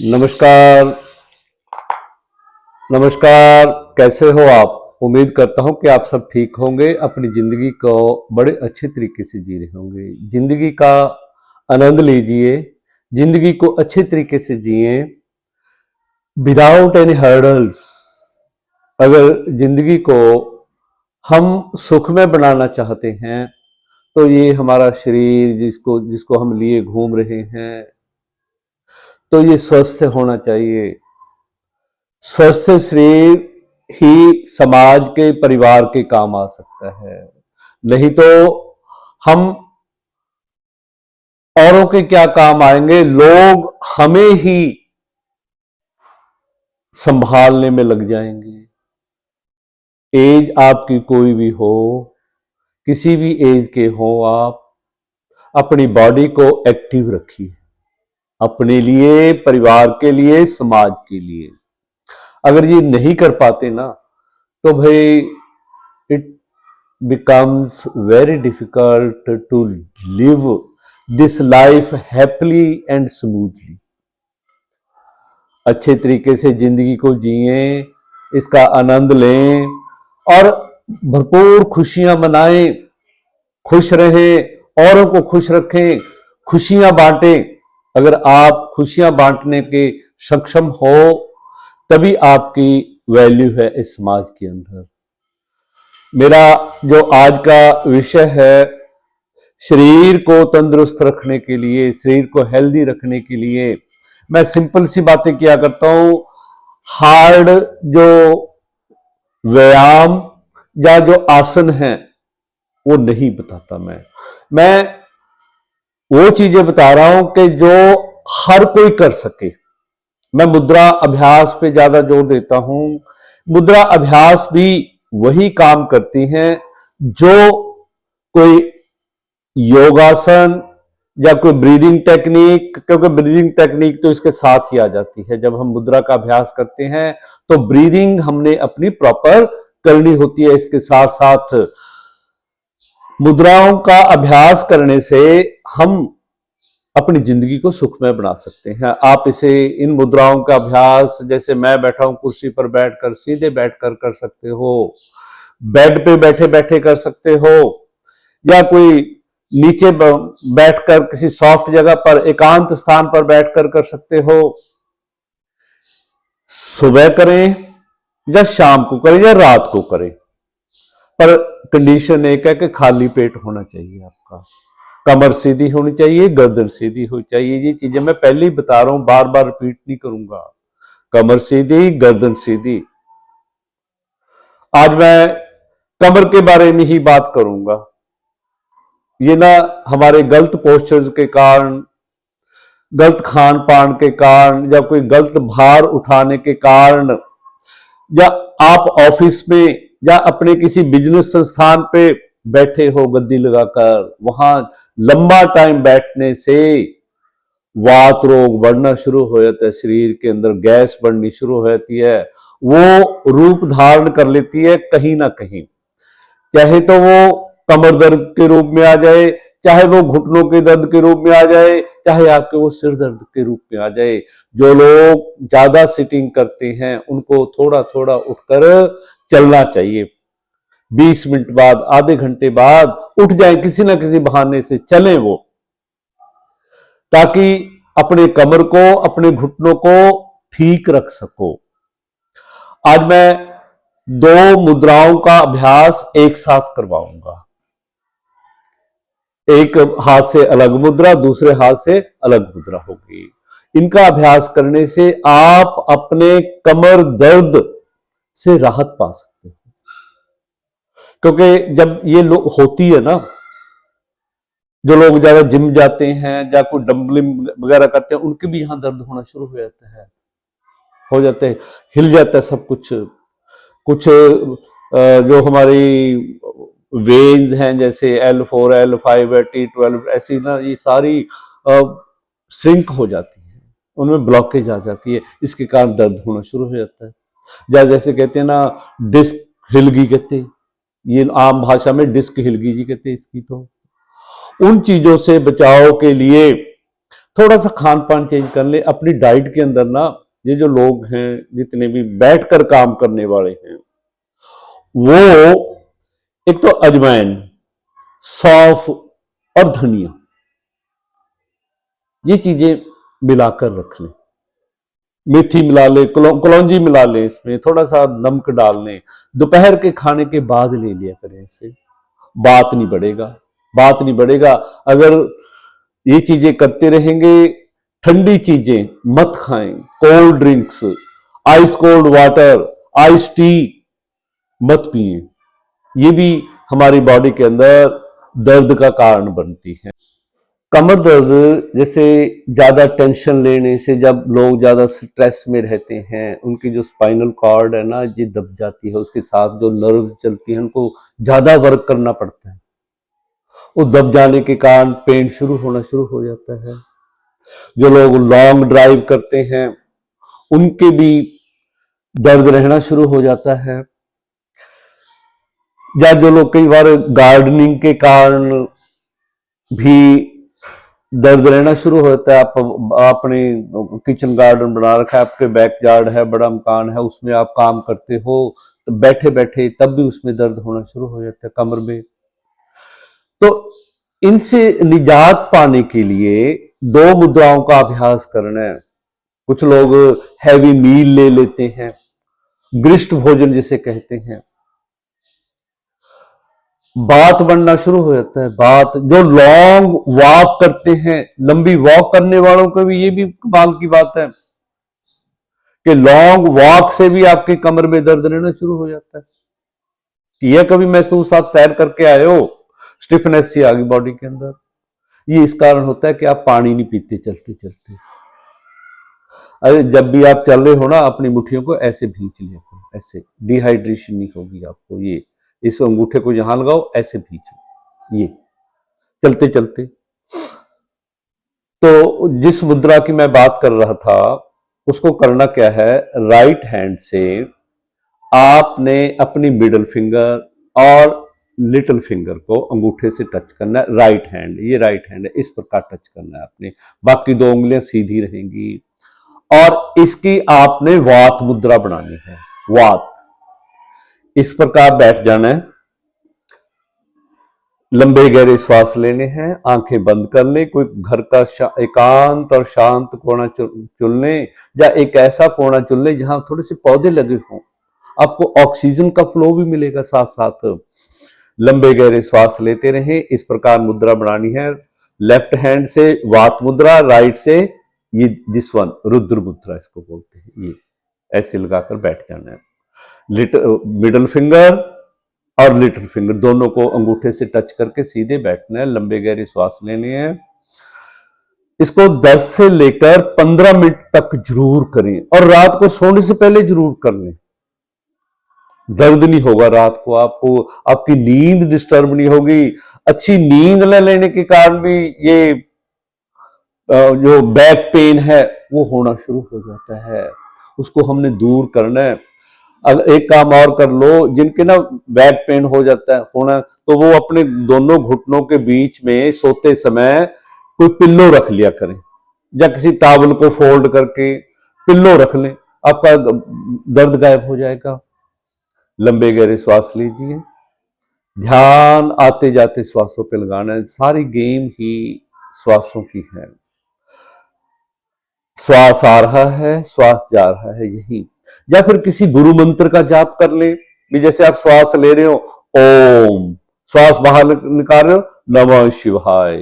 नमस्कार। नमस्कार। कैसे हो आप? उम्मीद करता हूं कि आप सब ठीक होंगे, अपनी जिंदगी को बड़े अच्छे तरीके से जी रहे होंगे। जिंदगी का आनंद लीजिए, जिंदगी को अच्छे तरीके से जिए विदाउट एनी हर्डल्स। अगर जिंदगी को हम सुख में बनाना चाहते हैं तो ये हमारा शरीर जिसको जिसको हम लिए घूम रहे हैं तो ये स्वस्थ होना चाहिए। स्वस्थ शरीर ही समाज के परिवार के काम आ सकता है, नहीं तो हम औरों के क्या काम आएंगे। लोग हमें ही संभालने में लग जाएंगे। एज आपकी कोई भी हो, किसी भी एज के हो, आप अपनी बॉडी को एक्टिव रखिए, अपने लिए, परिवार के लिए, समाज के लिए। अगर ये नहीं कर पाते ना तो भाई it becomes very difficult to live this life happily and smoothly। अच्छे तरीके से जिंदगी को जिए, इसका आनंद लें और भरपूर खुशियां मनाएं, खुश रहें, औरों को खुश रखें, खुशियां बांटें। अगर आप खुशियां बांटने के सक्षम हो तभी आपकी वैल्यू है इस समाज के अंदर। मेरा जो आज का विषय है, शरीर को तंदुरुस्त रखने के लिए, शरीर को हेल्दी रखने के लिए मैं सिंपल सी बातें किया करता हूं। हार्ड जो व्यायाम या जो आसन है वो नहीं बताता। मैं वो चीजें बता रहा हूं कि जो हर कोई कर सके। मैं मुद्रा अभ्यास पे ज्यादा जोर देता हूं। मुद्रा अभ्यास भी वही काम करती हैं जो कोई योगासन या कोई ब्रीदिंग टेक्निक, क्योंकि ब्रीदिंग टेक्निक तो इसके साथ ही आ जाती है। जब हम मुद्रा का अभ्यास करते हैं तो ब्रीदिंग हमने अपनी प्रॉपर करनी होती है। इसके साथ साथ मुद्राओं का अभ्यास करने से हम अपनी जिंदगी को सुखमय बना सकते हैं। आप इन मुद्राओं का अभ्यास, जैसे मैं बैठा हूं कुर्सी पर बैठकर, सीधे बैठकर कर सकते हो, बेड पे बैठे बैठे कर सकते हो, या कोई नीचे बैठकर किसी सॉफ्ट जगह पर, एकांत स्थान पर बैठकर कर सकते हो। सुबह करें या शाम को करें या रात को करें, पर कंडीशन एक है कि खाली पेट होना चाहिए आपका। कमर सीधी होनी चाहिए, गर्दन सीधी होनी चाहिए। ये चीजें मैं पहले ही बता रहा हूं, बार बार रिपीट नहीं करूंगा। कमर सीधी, गर्दन सीधी। आज मैं कमर के बारे में ही बात करूंगा। ये ना हमारे गलत पोस्चर्स के कारण, गलत खान पान के कारण, या कोई गलत भार उठाने के कारण, या आप ऑफिस में या अपने किसी बिजनेस संस्थान पे बैठे हो गद्दी लगाकर, वहां लंबा टाइम बैठने से वात रोग बढ़ना शुरू हो जाता है, शरीर के अंदर गैस बढ़नी शुरू हो जाती है, वो रूप धारण कर लेती है कहीं ना कहीं। चाहे तो वो कमर दर्द के रूप में आ जाए, चाहे वो घुटनों के दर्द के रूप में आ जाए, चाहे आपके वो सिर दर्द के रूप में आ जाए। जो लोग ज्यादा सिटिंग करते हैं उनको थोड़ा थोड़ा उठकर चलना चाहिए। 20 मिनट बाद, आधे घंटे बाद उठ जाए, किसी ना किसी बहाने से चलें वो, ताकि अपने कमर को, अपने घुटनों को ठीक रख सको। आज मैं 2 मुद्राओं का अभ्यास एक साथ करवाऊंगा। एक हाथ से अलग मुद्रा, दूसरे हाथ से अलग मुद्रा होगी। इनका अभ्यास करने से आप अपने कमर दर्द से राहत पा सकते हो। क्योंकि जब ये होती है ना, जो लोग ज्यादा जिम जाते हैं या कोई डंबलिंग वगैरह करते हैं, उनके भी यहां दर्द होना शुरू हो जाता है, हिल जाता है सब कुछ जो हमारी वेन्स हैं, जैसे L4, L5, T12, ऐसी ना ये सारी श्रिंक हो जाती है, उनमें ब्लॉकेज आ जाती है। इसके कारण दर्द होना शुरू हो जाता है। जैसे कहते हैं ना, डिस्क हिलगी कहते हैं, ये आम भाषा में डिस्क हिलगी जी कहते हैं इसकी। तो उन चीजों से बचाव के लिए थोड़ा सा खान पान चेंज कर ले अपनी डाइट के अंदर ना। ये जो लोग हैं जितने भी बैठकर काम करने वाले हैं, वो एक तो अजवाइन, सौंफ और धनिया, ये चीजें मिलाकर रख लें। मेथी मिला ले, कलौंजी मिला ले, इसमें थोड़ा सा नमक डाल लें, दोपहर के खाने के बाद ले लिया करें। इससे बात नहीं बढ़ेगा, बात नहीं बढ़ेगा। अगर ये चीजें करते रहेंगे, ठंडी चीजें मत खाएं, cold drinks, ice cold water, ice tea मत पिए, ये भी हमारी बॉडी के अंदर दर्द का कारण बनती है। कमर दर्द जैसे ज्यादा टेंशन लेने से, जब लोग ज्यादा स्ट्रेस में रहते हैं, उनकी जो स्पाइनल कॉर्ड है ना, ये दब जाती है, उसके साथ जो नर्व चलती है उनको ज्यादा वर्क करना पड़ता है। वो दब जाने के कारण पेन शुरू होना शुरू हो जाता है। जो लोग लॉन्ग ड्राइव करते हैं उनके भी दर्द रहना शुरू हो जाता है। या जो लोग कई बार गार्डनिंग के कारण भी दर्द रहना शुरू होता है। आप अपने किचन गार्डन बना रखा है, आपके बैकयार्ड है, बड़ा मकान है, उसमें आप काम करते हो, तो बैठे बैठे तब भी उसमें दर्द होना शुरू हो जाता है कमर में। तो इनसे निजात पाने के लिए 2 मुद्राओं का अभ्यास करना है। कुछ लोग हैवी मील ले लेते हैं, ग्रिष्ट भोजन जिसे कहते हैं, बात बनना शुरू हो जाता है। बात, जो लॉन्ग वॉक करते हैं, लंबी वॉक करने वालों को भी, ये भी कमाल की बात है कि लॉन्ग वॉक से भी आपकी कमर में दर्द रहना शुरू हो जाता है। यह कभी महसूस आप सैर करके आए हो, स्टिफनेस सी आ गई बॉडी के अंदर, ये इस कारण होता है कि आप पानी नहीं पीते चलते चलते। अरे जब भी आप चल रहे हो ना, अपनी मुट्ठियों को ऐसे भींच लिया करो, ऐसे डिहाइड्रेशन नहीं होगी आपको। ये इस अंगूठे को यहां लगाओ, ऐसे भींचो, ये चलते चलते। तो जिस मुद्रा की मैं बात कर रहा था, उसको करना क्या है, राइट हैंड से आपने अपनी मिडल फिंगर और लिटिल फिंगर को अंगूठे से टच करना है। राइट हैंड, ये राइट हैंड है, इस प्रकार टच करना है आपने। बाकी 2 उंगलियां सीधी रहेंगी और इसकी आपने वात मुद्रा बनानी है। वात, इस प्रकार बैठ जाना है, लंबे गहरे श्वास लेने हैं, आंखें बंद कर लें। कोई घर का एकांत और शांत कोना चुन लें, या एक ऐसा कोना चुन लें जहां थोड़े से पौधे लगे हों, आपको ऑक्सीजन का फ्लो भी मिलेगा साथ साथ। लंबे गहरे श्वास लेते रहें। इस प्रकार मुद्रा बनानी है। लेफ्ट हैंड से वात मुद्रा, राइट से ये दिस वन रुद्र मुद्रा इसको बोलते हैं। ये ऐसे लगाकर बैठ जाना है। मिडल फिंगर और लिटिल फिंगर दोनों को अंगूठे से टच करके सीधे बैठना है। लंबे गहरे श्वास लेने हैं। इसको 10 से लेकर 15 मिनट तक जरूर करें, और रात को सोने से पहले जरूर कर लें। दर्द नहीं होगा रात को, आपको आपकी नींद डिस्टर्ब नहीं होगी। अच्छी नींद न लेने के कारण भी ये जो बैक पेन है वो होना शुरू हो जाता है, उसको हमने दूर करना है। अगर एक काम और कर लो, जिनके ना बैक पेन हो जाता है होना, तो वो अपने दोनों घुटनों के बीच में सोते समय कोई पिल्लो रख लिया करें, या किसी टॉवल को फोल्ड करके पिल्लो रख लें, आपका दर्द गायब हो जाएगा। लंबे गहरे श्वास लीजिए, ध्यान आते जाते श्वासों पे लगाना है। सारी गेम ही श्वासों की है। श्वास आ रहा है, श्वास जा रहा है, यही। या फिर किसी गुरु मंत्र का जाप कर ले भी। जैसे आप श्वास ले रहे हो ओम, श्वास बाहर निकाल रहे हो नमः शिवाय,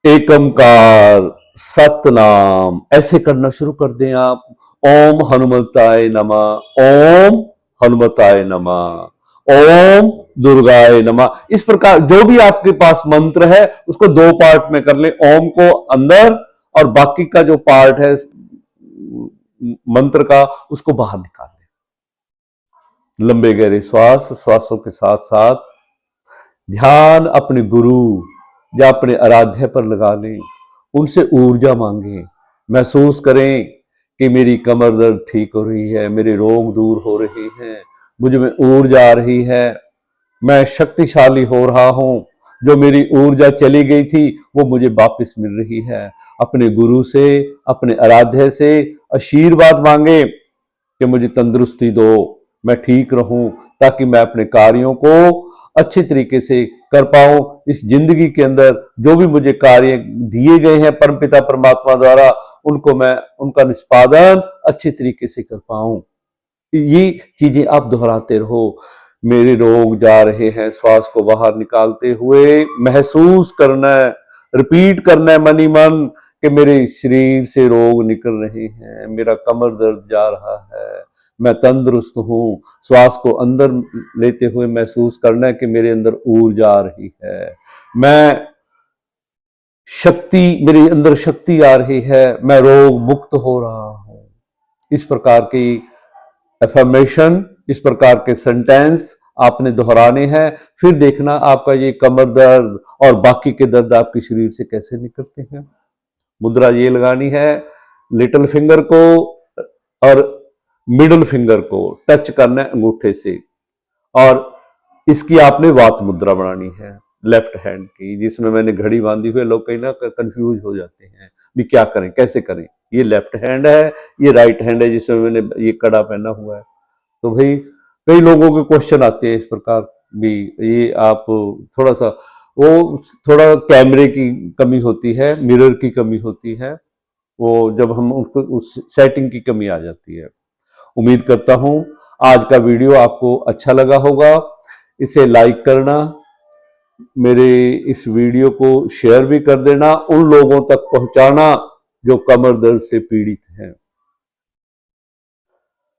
एकमकार, सतनाम, ऐसे करना शुरू कर दें आप। ओम हनुमताय नमः, ओम हनुमताय नमः, ओम दुर्गाय नमः। इस प्रकार जो भी आपके पास मंत्र है उसको 2 पार्ट में कर ले। ओम को अंदर और बाकी का जो पार्ट है मंत्र का, उसको बाहर निकाल ले। लंबे गहरे श्वासों के साथ साथ ध्यान अपने गुरु या अपने आराध्य पर लगा लें। उनसे ऊर्जा मांगे, महसूस करें कि मेरी कमर दर्द ठीक हो रही है, मेरे रोग दूर हो रहे हैं, मुझ में ऊर्जा आ रही है, मैं शक्तिशाली हो रहा हूं, जो मेरी ऊर्जा चली गई थी वो मुझे वापस मिल रही है। अपने गुरु से, अपने आराध्य से आशीर्वाद मांगे कि मुझे तंदुरुस्ती दो, मैं ठीक रहूं, ताकि मैं अपने कार्यों को अच्छे तरीके से कर पाऊं। इस जिंदगी के अंदर जो भी मुझे कार्य दिए गए हैं परमपिता परमात्मा द्वारा, उनको मैं उनका निष्पादन अच्छे तरीके से कर पाऊं। ये चीजें आप दोहराते रहो। मेरे रोग जा रहे हैं, श्वास को बाहर निकालते हुए महसूस करना है, रिपीट करना है मन ही मन कि मेरे शरीर से रोग निकल रहे हैं, मेरा कमर दर्द जा रहा है, मैं तंदुरुस्त हूं। श्वास को अंदर लेते हुए महसूस करना है कि मेरे अंदर ऊर्जा आ रही है, मेरे अंदर शक्ति आ रही है, मैं रोग मुक्त हो रहा हूं। इस प्रकार की अफर्मेशन, इस प्रकार के सेंटेंस आपने दोहराने हैं। फिर देखना आपका ये कमर दर्द और बाकी के दर्द आपके शरीर से कैसे निकलते हैं। मुद्रा ये लगानी है, लिटिल फिंगर को और मिडिल फिंगर को टच करना है अंगूठे से, और इसकी आपने वात मुद्रा बनानी है लेफ्ट हैंड की, जिसमें मैंने घड़ी बांधी हुई है। लोग कहीं ना कंफ्यूज हो जाते हैं भी क्या करें, कैसे करें। ये लेफ्ट हैंड है, ये राइट हैंड है जिसमें मैंने ये कड़ा पहना हुआ है। तो भाई कई लोगों के क्वेश्चन आते हैं इस प्रकार भी, ये आप थोड़ा कैमरे की कमी होती है, मिरर की कमी होती है, वो जब हम उसको उस सेटिंग की कमी आ जाती है। उम्मीद करता हूं आज का वीडियो आपको अच्छा लगा होगा। इसे लाइक करना, मेरे इस वीडियो को शेयर भी कर देना, उन लोगों तक पहुंचाना जो कमर दर्द से पीड़ित हैं।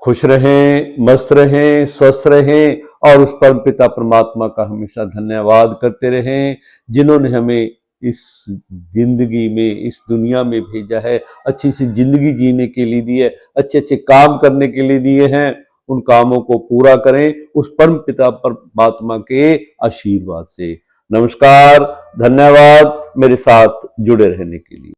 खुश रहें, मस्त रहें, स्वस्थ रहें और उस परम पिता परमात्मा का हमेशा धन्यवाद करते रहें जिन्होंने हमें इस जिंदगी में, इस दुनिया में भेजा है, अच्छी सी जिंदगी जीने के लिए दी है, अच्छे अच्छे काम करने के लिए दिए हैं। उन कामों को पूरा करें उस परम पिता परमात्मा के आशीर्वाद से। नमस्कार, धन्यवाद मेरे साथ जुड़े रहने के लिए।